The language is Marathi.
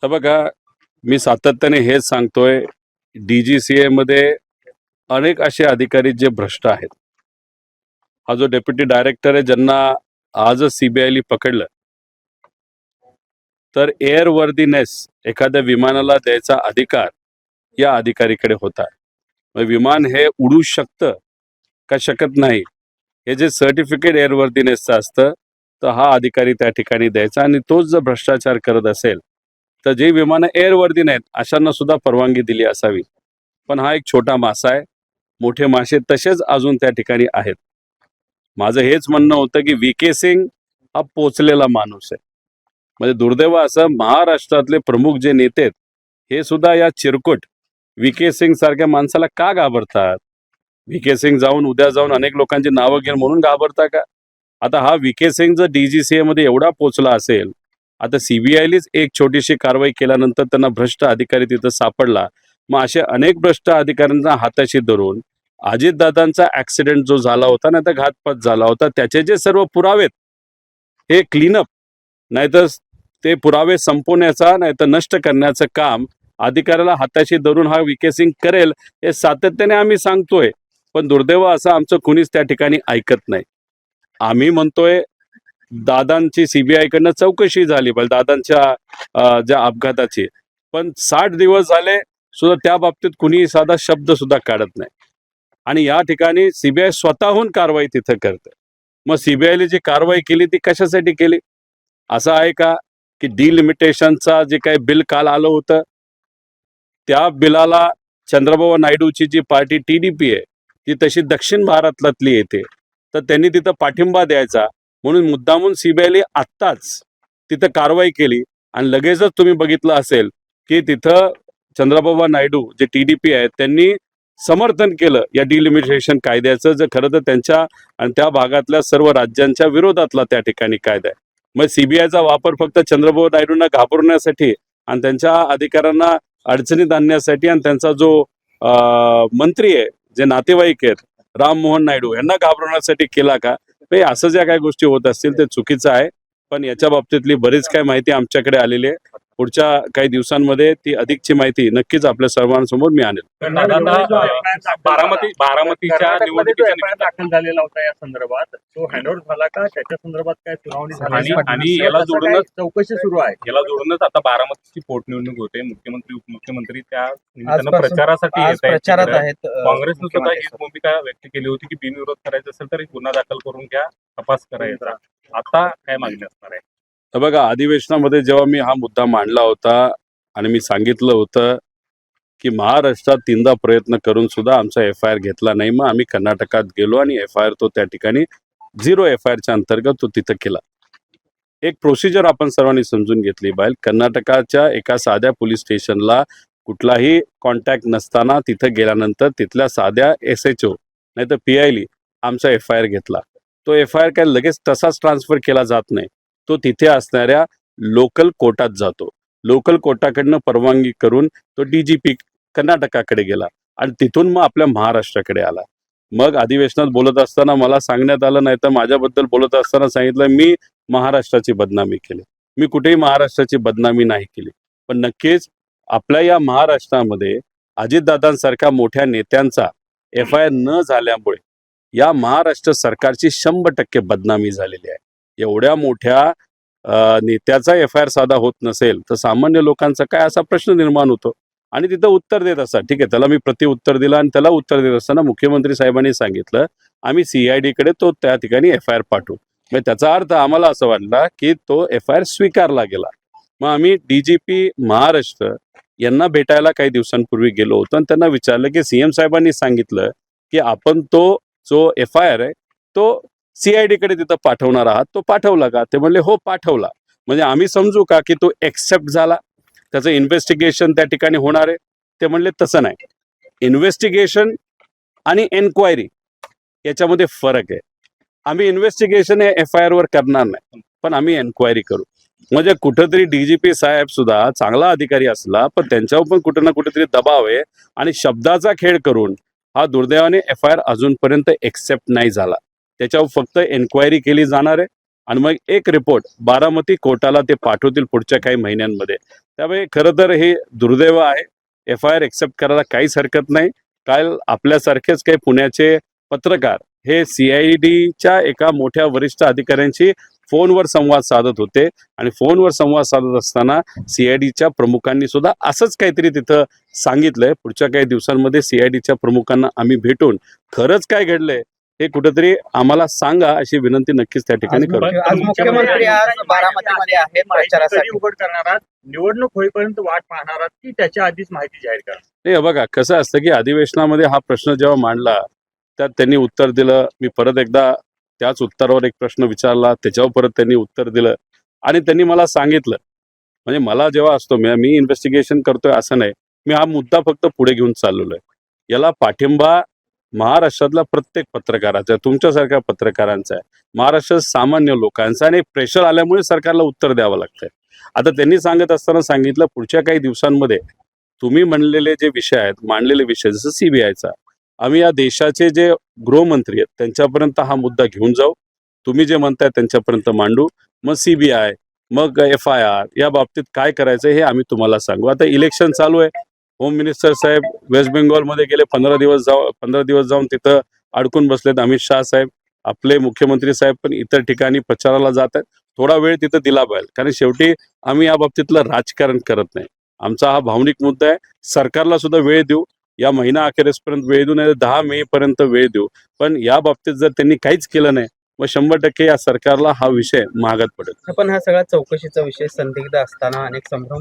तर बघा, मी सातत्याने हेच सांगतोय, DGCA मध्ये अनेक असे अधिकारी जे भ्रष्ट आहेत. हा जो डेप्युटी डायरेक्टर आहे, ज्यांना आजच सीबीआयने पकडलं, तर एअरवर्दीनेस एखाद्या विमानाला द्यायचा अधिकार या अधिकारीकडे होता. विमान हे उडू शकतं का शकत नाही, हे जे सर्टिफिकेट एअरवर्दीनेसचं असतं, तर हा अधिकारी त्या ठिकाणी द्यायचा. आणि तोच जर भ्रष्टाचार करत असेल, तर जे विमानं एअरवर्दी नाहीत अशांना सुद्धा परवानगी दिली असावी. पण हा एक छोटा मासा आहे. मोठे मासे तसेच अजून त्या ठिकाणी आहेत. माझं हेच म्हणणं होतं की VK सिंग हा पोचलेला माणूस आहे. म्हणजे दुर्दैव असं, महाराष्ट्रातले प्रमुख जे नेते आहेत, हे सुद्धा या चिरकुट VK सिंग सारख्या माणसाला का घाबरतात? VK सिंग उद्या जाऊन अनेक लोकांची नावं घेऊन म्हणून घाबरता का? आता हा VK सिंग जर DGCA मध्ये एवढा पोचला असेल, आता सीबीआयलीच एक छोटीशी कारवाई केल्यानंतर त्यांना भ्रष्ट अधिकारी तिथं सापडला. मग असे अनेक भ्रष्ट अधिकाऱ्यांना हाताशी धरून अजितदादांचा ऍक्सिडेंट जो झाला होता, नाही तर घातपात झाला होता, त्याचे जे सर्व पुरावे हे क्लीनअप, नाहीतर ते पुरावे संपवण्याचा नाहीतर नष्ट करण्याचं काम अधिकाऱ्याला हाताशी धरून हा VK सिंग करेल, हे सातत्याने आम्ही सांगतोय. पण दुर्दैव असं आमचं कुणीच त्या ठिकाणी ऐकत नाही. आम्ही म्हणतोय दादांची सीबीआयकडनं चौकशी झाली पाहिजे, दादांच्या ज्या अपघाताची. पण 60 दिवस झाले सुद्धा त्या बाबतीत कुणी साधा शब्द सुद्धा काढत नाही. आणि या ठिकाणी सीबीआय स्वतःहून कारवाई तिथं करते. मग सीबीआयने जी कारवाई केली ती कशासाठी केली? असं आहे का की डिलिमिटेशनचा जे काही बिल काल आलं होतं, त्या बिलाला चंद्रबाबू नायडूची जी पार्टी TDP आहे, ती तशी दक्षिण भारतातली येते, तर त्यांनी तिथं पाठिंबा द्यायचा म्हणून मुद्दामून सीबीआयने आत्ताच तिथं कारवाई केली. आणि लगेचच तुम्ही बघितलं असेल की तिथं चंद्रबाबू नायडू जे TDP आहेत, त्यांनी समर्थन केलं या डिलिमिटेशन कायद्याचं, जे खरं तर त्यांच्या आणि त्या भागातल्या सर्व राज्यांच्या विरोधातला त्या ठिकाणी कायदा आहे. मग सीबीआयचा वापर फक्त चंद्रबाबू नायडूंना घाबरवण्यासाठी आणि त्यांच्या अधिकाऱ्यांना अडचणीत आणण्यासाठी आणि त्यांचा जो मंत्री आहे, जे नातेवाईक आहेत, राममोहन नायडू यांना घाबरवण्यासाठी केला का? हे असं ज्या काही गोष्टी होत असतील ते चुकीचं आहे. पण याच्या बाबतीतली बरीच काही माहिती आमच्याकडे आलेली आहे. पुढच्या काही दिवसांमध्ये ती अधिकची माहिती नक्कीच आपल्या सर्वांसमोर मी आणेल. बारामतीच्या निवडणुकीचा दाखल झालेला होता या संदर्भात, तो हँडओव्हर झाला का? त्याच्या संदर्भात काय सुनावणी झाली आणि याला जोडूनच चौकशी सुरू आहे. याला जोडूनच आता बारामतीची पोटनिवडणूक होते. मुख्यमंत्री उपमुख्यमंत्री त्या निमित्तानं प्रचारासाठी प्रचारात आहेत. काँग्रेसनं सुद्धा ही भूमिका व्यक्त केली होती की बिनविरोध करायचा असेल तर एक गुन्हा दाखल करून घ्या, तपास करायचा. आता काय मागणी असणार आहे? तर बघा, अधिवेशनामध्ये जेव्हा मी हा मुद्दा मांडला होता आणि मी सांगितलं होतं की महाराष्ट्रात 3दा प्रयत्न करून सुद्धा आमचा FIR घेतला नाही, मग आम्ही कर्नाटकात गेलो आणि FIR तो त्या ठिकाणी 0 FIRच्या अंतर्गत तो तिथं केला. एक प्रोसिजर आपण सर्वांनी समजून घेतली पाहिजे. कर्नाटकाच्या एका साध्या पोलीस स्टेशनला कुठलाही कॉन्टॅक्ट नसताना तिथं गेल्यानंतर तिथल्या साध्या SHO नाही तर PIली आमचा FIR घेतला. तो FIR काय लगेच तसाच ट्रान्सफर केला जात नाही. तो तिथे असणाऱ्या लोकल कोर्टात जातो. लोकल कोर्टाकडनं परवानगी करून तो DGP कर्नाटकाकडे गेला आणि तिथून मग आपल्या महाराष्ट्राकडे आला. मग अधिवेशनात बोलत असताना मला सांगण्यात आलं, नाही तर माझ्याबद्दल बोलत असताना सांगितलं मी महाराष्ट्राची बदनामी केली. मी कुठेही महाराष्ट्राची बदनामी नाही केली. पण नक्कीच आपल्या या महाराष्ट्रामध्ये अजितदादांसारख्या मोठ्या नेत्यांचा FIR न झाल्यामुळे या महाराष्ट्र सरकारची 100% बदनामी झालेली आहे. एवढ्या मोठ्या नेत्याचा FIR साधा होत नसेल तर सामान्य लोकांचा काय असा प्रश्न निर्माण होतो. आणि तिथं उत्तर देत असतात. ठीक आहे, त्याला मी उत्तर दिलं आणि त्याला उत्तर देत असताना मुख्यमंत्री साहेबांनी सांगितलं आम्ही CID कडे तो त्या ठिकाणी FIR पाठवू. मग त्याचा अर्थ आम्हाला असं वाटला की तो FIR स्वीकारला गेला. मग आम्ही DGP महाराष्ट्र यांना भेटायला काही दिवसांपूर्वी गेलो होतो आणि त्यांना विचारलं की CM साहेबांनी सांगितलं की आपण तो जो FIR आहे तो CID कडे तिथं पाठवणार आहात, तो पाठवला का? ते म्हणले हो पाठवला. म्हणजे आम्ही समजू का की तो एक्सेप्ट झाला, त्याचं इन्व्हेस्टिगेशन त्या ठिकाणी होणार आहे? ते म्हणले तसं नाही. इन्व्हेस्टिगेशन आणि एन्क्वायरी याच्यामध्ये फरक आहे. आम्ही इन्व्हेस्टिगेशन हे FIR वर करणार नाही, पण आम्ही एन्क्वायरी करू. म्हणजे कुठेतरी DGP साहेब सुद्धा चांगला अधिकारी असला पण त्यांच्यावर पण कुठे ना कुठेतरी दबाव आहे आणि शब्दाचा खेळ करून हा दुर्दैवाने FIR अजूनपर्यंत एक्सेप्ट नाही झाला. त्याच्यावर फक्त एन्क्वायरी केली जाणार आहे आणि मग एक रिपोर्ट बारामती कोर्टाला ते पाठवतील पुढच्या काही महिन्यांमध्ये. त्यामुळे खरं तर हे दुर्दैव आहे. FIR एक्सेप्ट करायला काहीच हरकत नाही. काल आपल्यासारखेच काही पुण्याचे पत्रकार हे CIDच्या एका मोठ्या वरिष्ठ अधिकाऱ्यांशी फोनवर संवाद साधत होते आणि फोनवर संवाद साधत असताना CIDच्या प्रमुखांनी सुद्धा असंच काहीतरी तिथं सांगितलंय. पुढच्या काही दिवसांमध्ये CIDच्या प्रमुखांना आम्ही भेटून खरंच काय घडलंय हे कुठेतरी आम्हाला सांगा अशी विनंती नक्कीच त्या ठिकाणी करू. आज मुख्यमंत्री आज बारामतीमध्ये आहेत प्रचारासाठी. कधी उघड करणार आहात? निवडणूक होईपर्यंत वाट पाहणार आहात की त्याच्या आधीच माहिती जाहीर करा? नाही हे बघा कसं असतं की अधिवेशनामध्ये हा प्रश्न जेव्हा मांडला त्यात त्यांनी उत्तर दिलं. मी परत एकदा त्याच उत्तरावर एक प्रश्न विचारला, त्याच्यावर परत त्यांनी उत्तर दिलं आणि त्यांनी मला सांगितलं. म्हणजे मला जेव्हा असतो मी इन्व्हेस्टिगेशन करतोय असं नाही, मी हा मुद्दा फक्त पुढे घेऊन चाललेलो आहे. याला पाठिंबा महाराष्ट्रातल्या प्रत्येक पत्रकाराचा आहे, तुमच्यासारख्या पत्रकारांचा आहे, महाराष्ट्रात सामान्य लोकांचा, आणि प्रेशर आल्यामुळे सरकारला उत्तर द्यावं लागतंय. आता त्यांनी सांगत असताना सांगितलं पुढच्या काही दिवसांमध्ये तुम्ही म्हणलेले जे विषय आहेत, मांडलेले विषय जसं CBIचा, आम्ही या देशाचे जे गृहमंत्री आहेत त्यांच्यापर्यंत हा मुद्दा घेऊन जाऊ. तुम्ही जे म्हणताय त्यांच्यापर्यंत मांडू. मग CBI, मग FIR या बाबतीत काय करायचं हे आम्ही तुम्हाला सांगू. आता इलेक्शन चालू आहे. होम मिनिस्टर साहेब वेस्ट बेंगॉलमध्ये गेले 15 दिवस जाऊन तिथं अडकून बसलेत. अमित शाह साहेब, आपले मुख्यमंत्री साहेब पण इतर ठिकाणी प्रचाराला जात आहेत. थोडा वेळ तिथं दिला पाहिजे, कारण शेवटी आम्ही या बाबतीतलं राजकारण करत नाही. आमचा हा भावनिक मुद्दा आहे. सरकारला सुद्धा वेळ देऊ, या महिना अखेरीसपर्यंत वेळ देऊ, नाही 10 मे पर्यंत वेळ देऊ. पण या बाबतीत जर त्यांनी काहीच केलं नाही मग 100% या सरकारला हा विषय महागात पडेल. पण हा सगळा चौकशीचा विषय संदिग्ध असताना अनेक संभ्रम